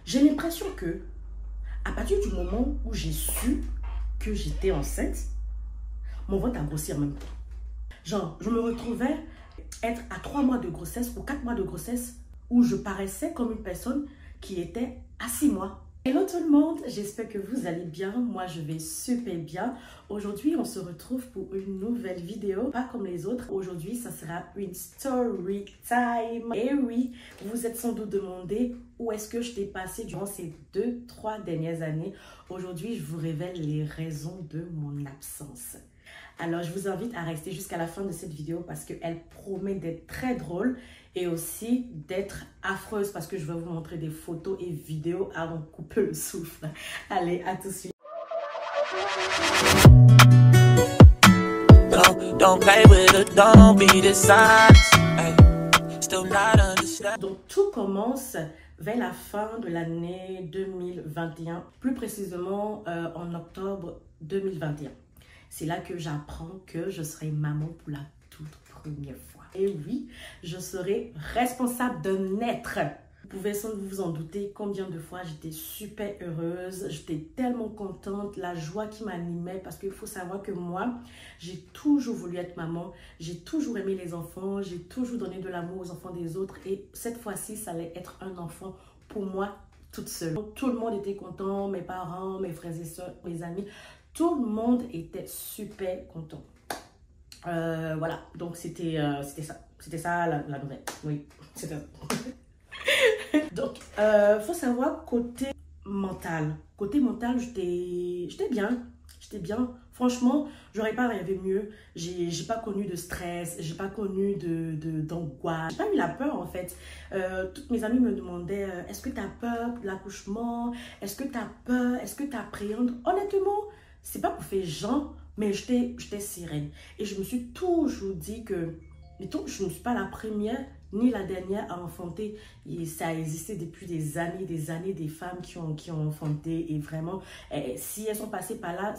J'ai l'impression que, à partir du moment où j'ai su que j'étais enceinte, mon ventre a grossi en même temps. Genre, je me retrouvais être à 3 mois de grossesse ou 4 mois de grossesse où je paraissais comme une personne qui était à 6 mois. Hello tout le monde, j'espère que vous allez bien. Moi, je vais super bien. Aujourd'hui, on se retrouve pour une nouvelle vidéo, pas comme les autres. Aujourd'hui, ça sera une story time. Et oui, vous êtes sans doute demandé où est-ce que je t'ai passé durant ces 2-3 dernières années. Aujourd'hui, je vous révèle les raisons de mon absence. Alors, je vous invite à rester jusqu'à la fin de cette vidéo parce qu'elle promet d'être très drôle et aussi d'être affreuse parce que je vais vous montrer des photos et vidéos avant de couper le souffle. Allez, à tout de suite. Donc, tout commence vers la fin de l'année 2021, plus précisément en octobre 2021. C'est là que j'apprends que je serai maman pour la toute première fois. Et oui, je serai responsable d'un être. Vous pouvez sans doute vous en douter combien de fois j'étais super heureuse. J'étais tellement contente, la joie qui m'animait. Parce qu'il faut savoir que moi, j'ai toujours voulu être maman. J'ai toujours aimé les enfants. J'ai toujours donné de l'amour aux enfants des autres. Et cette fois-ci, ça allait être un enfant pour moi toute seule. Tout le monde était content, mes parents, mes frères et soeurs, mes amis. Tout le monde était super content. Voilà, donc c'était ça. C'était ça la nouvelle. Oui, c'était ça. Donc, faut savoir, côté mental, j'étais bien. J'étais bien. Franchement, j'aurais pas rêvé mieux. J'ai pas connu de stress, j'ai pas connu d'angoisse. J'ai pas eu la peur en fait. Toutes mes amies me demandaient est-ce que tu as peur de l'accouchement? Est-ce que tu as peur? Est-ce que tu appréhendes? Honnêtement, c'est pas pour faire genre, mais j'étais sereine. Et je me suis toujours dit que, mettons, je ne suis pas la première ni la dernière à enfanter. Et ça a existé depuis des années, des femmes qui ont enfanté. Et vraiment, si elles sont passées par là,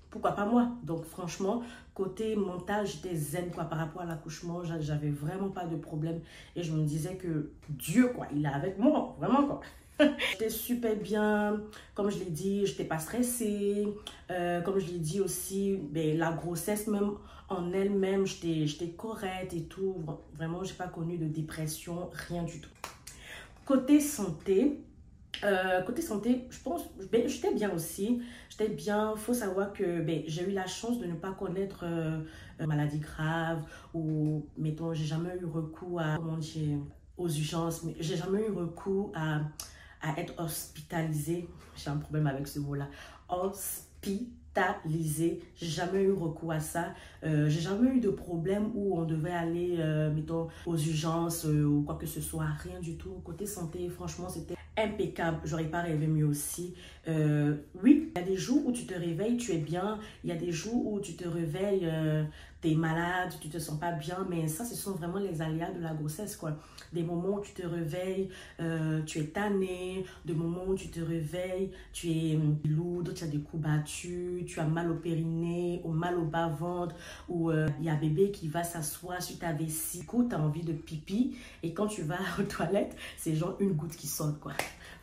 pourquoi pas moi? Donc franchement, côté mental, j'étais zen quoi, par rapport à l'accouchement. J'avais vraiment pas de problème. Et je me disais que Dieu, quoi, il est avec moi, vraiment quoi. J'étais super bien, comme je l'ai dit, je n'étais pas stressée. Comme je l'ai dit aussi, ben, la grossesse même en elle-même, j'étais correcte et tout. Vraiment, je n'ai pas connu de dépression, rien du tout. Côté santé, je pense, ben, j'étais bien aussi. J'étais bien. Il faut savoir que ben, j'ai eu la chance de ne pas connaître maladie grave ou, mettons, j'ai jamais eu recours à, comment dire, aux urgences, mais j'ai jamais eu recours à être hospitalisée. J'ai un problème avec ce mot-là. Hospitalisée. J'ai jamais eu recours à ça. J'ai jamais eu de problème où on devait aller, mettons, aux urgences ou quoi que ce soit. Rien du tout. Côté santé, franchement, c'était impeccable. J'aurais pas rêvé mieux aussi. Oui, il y a des jours où tu te réveilles, tu es bien. Il y a des jours où tu te réveilles, tu es malade, tu te sens pas bien. Mais ça, ce sont vraiment les aléas de la grossesse, quoi. Des moments où tu te réveilles, tu es tanné. Des moments où tu te réveilles, tu es lourde, tu as des coups battus, tu as mal au périnée, ou mal au bas-ventre, ou il y a bébé qui va s'asseoir sur ta vessie. Du coup, tu as envie de pipi. Et quand tu vas aux toilettes, c'est genre une goutte qui sort, quoi.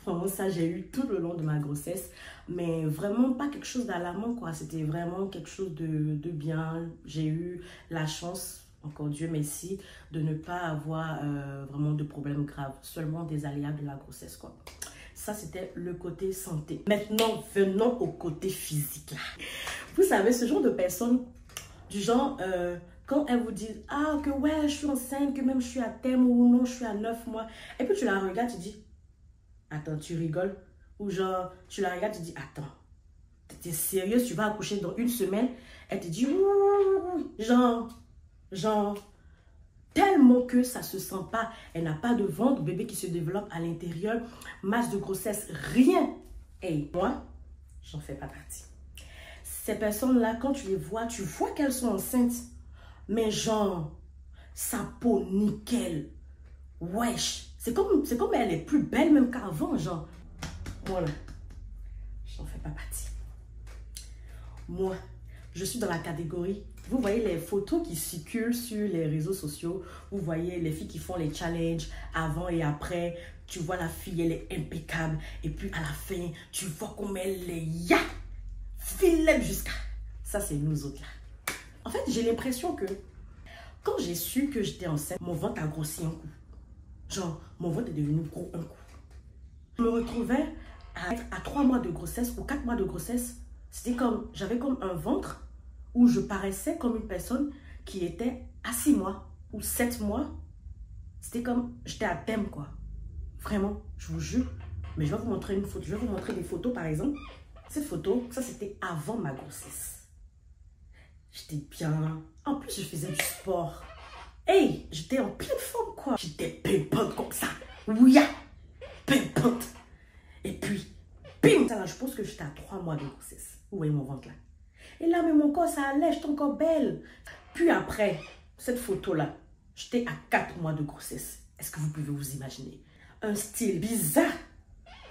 Vraiment, ça, j'ai eu tout le long de ma grossesse. Mais vraiment pas quelque chose d'alarmant, quoi. C'était vraiment quelque chose de bien. J'ai eu la chance, encore Dieu merci, de ne pas avoir vraiment de problèmes graves. Seulement des aléas de la grossesse, quoi. Ça, c'était le côté santé. Maintenant, venons au côté physique, là. Vous savez, ce genre de personnes, du genre... quand elles vous disent, ah, que ouais, je suis enceinte, que même je suis à terme ou non, je suis à 9 mois. Et puis tu la regardes, tu dis, attends, tu rigoles. Ou genre, tu la regardes, tu dis, attends, t'es sérieuse, tu vas accoucher dans 1 semaine. Elle te dit, ouh, genre, tellement que ça se sent pas. Elle n'a pas de ventre, bébé qui se développe à l'intérieur, masse de grossesse, rien. Et moi, j'en fais pas partie. Ces personnes-là, quand tu les vois, tu vois qu'elles sont enceintes. Mais genre, sa peau nickel. Wesh. C'est comme elle est plus belle même qu'avant, genre. Voilà. J'en fais pas partie. Moi, je suis dans la catégorie. Vous voyez les photos qui circulent sur les réseaux sociaux. Vous voyez les filles qui font les challenges avant et après. Tu vois la fille, elle est impeccable. Et puis à la fin, tu vois comme elle est filet jusqu'à... Ça, c'est nous autres là. En fait, j'ai l'impression que quand j'ai su que j'étais enceinte, mon ventre a grossi un coup. Genre, mon ventre est devenu gros un coup. Je me retrouvais à être à 3 mois de grossesse ou 4 mois de grossesse. C'était comme, j'avais comme un ventre où je paraissais comme une personne qui était à 6 mois ou 7 mois. C'était comme, j'étais à thème quoi. Vraiment, je vous jure. Mais je vais vous montrer une photo. Je vais vous montrer des photos par exemple. Cette photo, ça c'était avant ma grossesse. J'étais bien. En plus, je faisais du sport. Hey, j'étais en pleine forme, quoi. J'étais pimpante comme ça. Oui, pimpante. Et puis, bim. Ça, là, je pense que j'étais à 3 mois de grossesse. Vous voyez mon ventre là. Et là, mais mon corps, ça allait. J'étais encore belle. Puis après, cette photo-là, j'étais à 4 mois de grossesse. Est-ce que vous pouvez vous imaginer? Un style bizarre.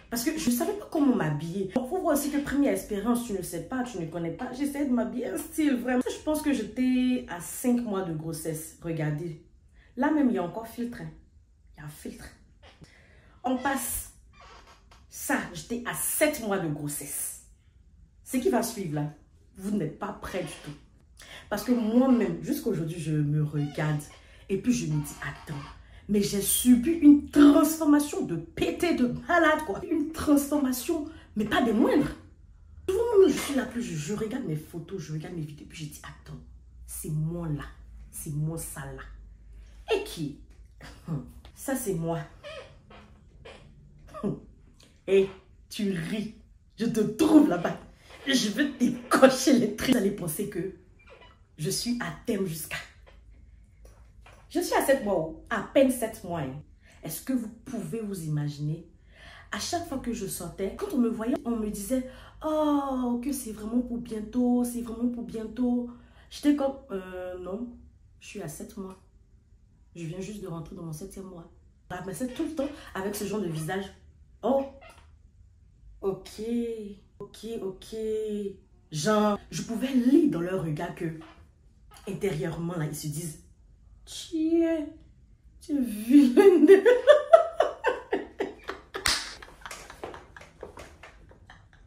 Parce que je ne savais pas comment m'habiller. Il faut voir aussi que première expérience, tu ne sais pas, tu ne connais pas. J'essayais de m'habiller un style vraiment. Je pense que j'étais à 5 mois de grossesse. Regardez. Là même, il y a encore filtre. Il y a un filtre. On passe. Ça, j'étais à 7 mois de grossesse. Ce qui va suivre là, vous n'êtes pas prêts du tout. Parce que moi-même, jusqu'aujourd'hui, je me regarde. Et puis je me dis, attends. Mais j'ai subi une transformation de pété de malade, quoi. Une transformation, mais pas des moindres. Souvent, je suis là, plus je regarde mes photos, je regarde mes vidéos, puis je dis, attends, c'est moi là, c'est moi ça là. Et qui? Ça, c'est moi. Et tu ris, je te trouve là-bas. Je veux t'écocher les traits. Vous allez penser que je suis à thème jusqu'à... Je suis à 7 mois, à peine 7 mois. Est-ce que vous pouvez vous imaginer? À chaque fois que je sortais, quand on me voyait, on me disait « Oh, que c'est vraiment pour bientôt, c'est vraiment pour bientôt. » J'étais comme « Non, je suis à 7 mois. Je viens juste de rentrer dans mon 7e mois. » Mais c'est tout le temps avec ce genre de visage. « Oh, ok, ok, ok. » Genre, je pouvais lire dans leur regard que intérieurement, là, ils se disent tu es vilaine.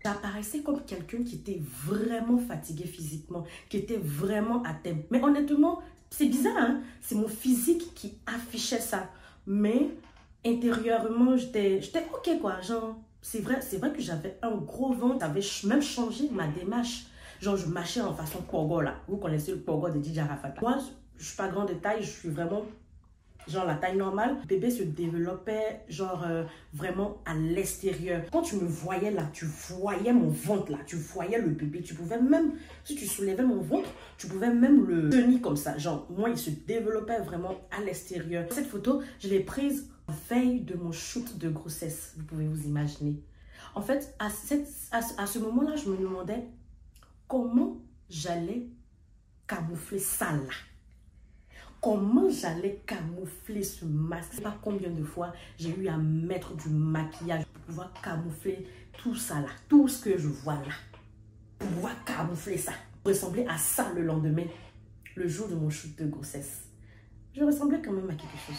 J'apparaissais comme quelqu'un qui était vraiment fatigué physiquement, qui était vraiment à thème. Mais honnêtement, c'est bizarre, hein? C'est mon physique qui affichait ça. Mais intérieurement, j'étais ok quoi. Genre, c'est vrai que j'avais un gros ventre. J'avais même changé ma démarche. Genre, je marchais en façon pogo là. Vous connaissez le pogo de DJ Arafat. Moi, je suis pas grande de taille, je suis vraiment genre la taille normale. Le bébé se développait genre vraiment à l'extérieur. Quand tu me voyais là, tu voyais mon ventre là, tu voyais le bébé. Tu pouvais même, si tu soulevais mon ventre, tu pouvais même le tenir comme ça. Genre, moi, il se développait vraiment à l'extérieur. Cette photo, je l'ai prise veille de mon shoot de grossesse. Vous pouvez vous imaginer. En fait, à ce moment-là, je me demandais comment j'allais camoufler ça là. Comment j'allais camoufler ce masque? Je ne sais pas combien de fois j'ai eu à mettre du maquillage pour pouvoir camoufler tout ça là. Tout ce que je vois là. Pour pouvoir camoufler ça. Je ressemblais à ça le lendemain. Le jour de mon shoot de grossesse. Je ressemblais quand même à quelque chose.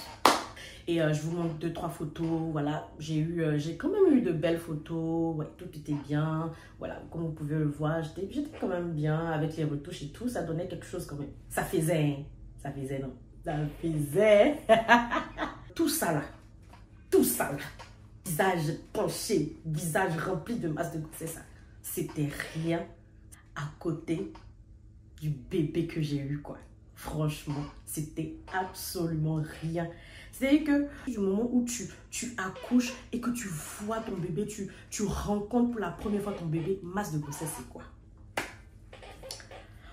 Et je vous montre 2-3 photos. Voilà, j'ai quand même eu de belles photos. Ouais, tout était bien. Voilà, comme vous pouvez le voir, j'étais quand même bien avec les retouches et tout. Ça donnait quelque chose quand même. Ça faisait, hein. Ça faisait, non. Ça faisait. Tout ça là. Tout ça là. Visage penché, visage rempli de masse de grossesse. C'était rien à côté du bébé que j'ai eu, quoi. Franchement, c'était absolument rien. C'est-à-dire que du moment où tu accouches et que tu vois ton bébé, tu rencontres pour la première fois ton bébé, masse de grossesse, c'est quoi?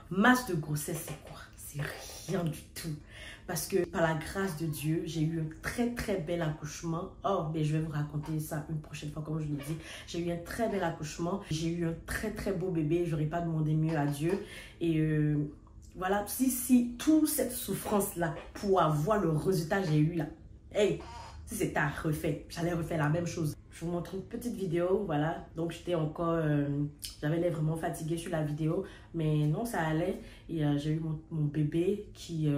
Masse de grossesse, c'est quoi? C'est rien du tout. Parce que par la grâce de Dieu, j'ai eu un très très bel accouchement. Oh, mais je vais vous raconter ça une prochaine fois, comme je l'ai dit. J'ai eu un très bel accouchement. J'ai eu un très très beau bébé. Je n'aurais pas demandé mieux à Dieu. Et voilà, si toute cette souffrance-là, pour avoir le résultat que j'ai eu là, hey, si c'était à refaire, j'allais refaire la même chose. Je vous montre une petite vidéo, voilà. Donc, j'étais encore, j'avais l'air vraiment fatiguée sur la vidéo, mais non, ça allait. Et j'ai eu mon bébé qui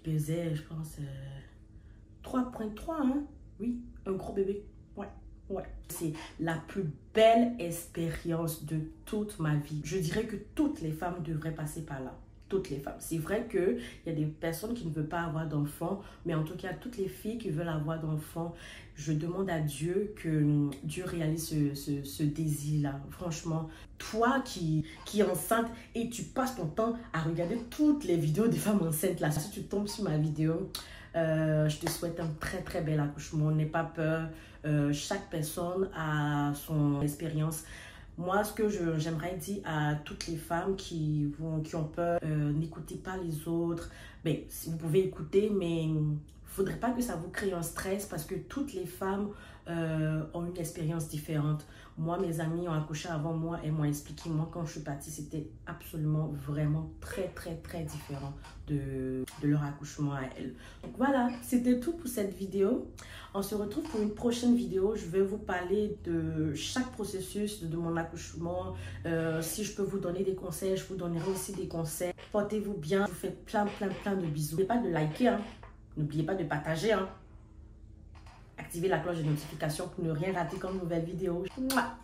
pesait, je pense, 3,3, hein. Oui, un gros bébé. Ouais, ouais. C'est la plus belle expérience de toute ma vie. Je dirais que toutes les femmes devraient passer par là. Toutes les femmes. C'est vrai qu'il y a des personnes qui ne veulent pas avoir d'enfants, mais en tout cas, toutes les filles qui veulent avoir d'enfants, je demande à Dieu que Dieu réalise ce désir-là. Franchement, toi qui es enceinte et tu passes ton temps à regarder toutes les vidéos des femmes enceintes là, si tu tombes sur ma vidéo, je te souhaite un très très bel accouchement. N'aie pas peur. Chaque personne a son expérience. Moi, ce que j'aimerais dire à toutes les femmes qui ont peur, n'écoutez pas les autres. Ben, si vous pouvez écouter, mais il ne faudrait pas que ça vous crée un stress parce que toutes les femmes ont une expérience différente. Moi, mes amis ont accouché avant moi et m'ont expliqué. Moi, quand je suis partie, c'était absolument, vraiment très, très, très différent de leur accouchement à elles. Donc voilà, c'était tout pour cette vidéo. On se retrouve pour une prochaine vidéo. Je vais vous parler de chaque processus de mon accouchement. Si je peux vous donner des conseils, je vous donnerai aussi des conseils. Portez-vous bien. Je vous fais plein de bisous. N'oubliez pas de liker, hein. N'oubliez pas de partager, hein. Activez la cloche de notification pour ne rien rater comme nouvelle vidéo. Mouah.